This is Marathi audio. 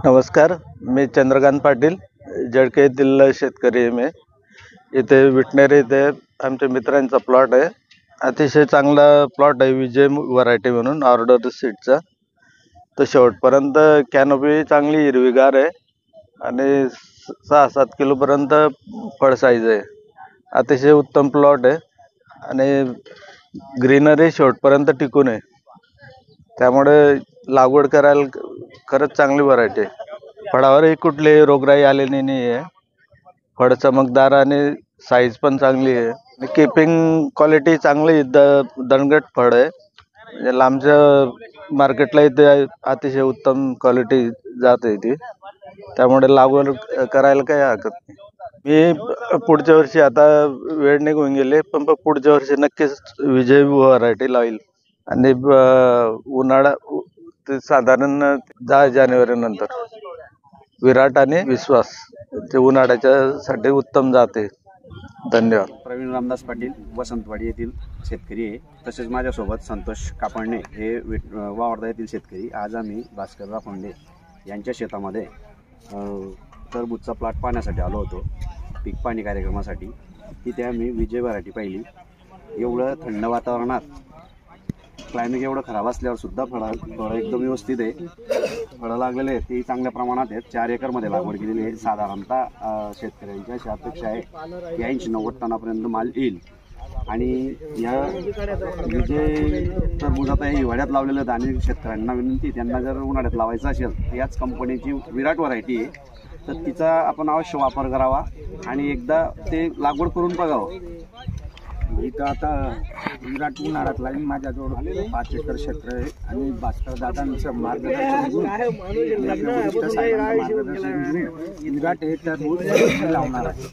नमस्कार, मी चंद्रकांत पाटील, जळके येथील शेतकरी आहे मी। इथे विटनेर इथे आमच्या मित्रांचा प्लॉट आहे। अतिशय चांगला प्लॉट आहे, विजय व्हरायटी म्हणून ऑर्डर सीडचा। तो शेवटपर्यंत कॅनोपी चांगली हिरवीगार आहे आणि 6-7 किलो पर्यंत फळ साईज आहे। अतिशय उत्तम प्लॉट आहे आणि ग्रीनरी शेवटपर्यंत टिकून आहे, त्यामुळे लागवड करायला खरंच चांगली व्हरायटी आहे। फळावरही कुठलीही रोगराई आलेली नाही आहे। फळ चमकदार आणि साईज पण चांगली आहे आणि कीपिंग क्वालिटी चांगली आहे। दणकट फळ आहे, म्हणजे लांबच्या मार्केटला इथे अतिशय उत्तम क्वालिटी जाते ती, त्यामुळे लागवड करायला काही हरकत नाही। मी पुढच्या वर्षी, आता वेळ निघून गेले, पण पुढच्या वर्षी नक्कीच विजय व्हरायटी लावेल। आणि उन्हाळा ते साधारण 10 जानेवारी नंतर विराट आणि विश्वास ते उन्हाळ्याच्या साठी उत्तम जाते। धन्यवाद। प्रवीण रामदास पाटील, वसंतवाडी येथील शेतकरी आहे। तसेच माझ्यासोबत संतोष कापडणे हे वावर्धा येथील शेतकरी। आज आम्ही भास्करराव फोंडे यांच्या शेतामध्ये टरबूजचा प्लॉट पाहण्यासाठी आलो होतो, पीक पाणी कार्यक्रमासाठी। तिथे आम्ही विजय व्हरायटी पाहिली। एवढं थंड वातावरणात, क्लायमेट एवढं खराब असल्यावर सुद्धा फळं एकदम व्यवस्थित आहे। फळं लागलेले आहेत ते चांगल्या प्रमाणात आहेत। 4 एकरमध्ये लागवड केलेली आहे। साधारणतः शेतकऱ्यांच्या अशी अपेक्षा आहे की 80-90 टनापर्यंत माल येईल। आणि या विजय टरबूज आता हिवाळ्यात लावलेलं आहे आणि शेतकऱ्यांना विनंती, त्यांना जर उन्हाळ्यात लावायचं असेल तर याच कंपनीची विराट व्हरायटी आहे, तर तिचा आपण अवश्य वापर करावा आणि एकदा ते लागवड करून बघावं। इथं आता विराट उन्हाळ्यात लागेल। माझ्याजवळ 5 एकर क्षेत्र आहे आणि भास्कर दादांचं मार्गदर्शन विराट हे टरबूज लावणार आहे।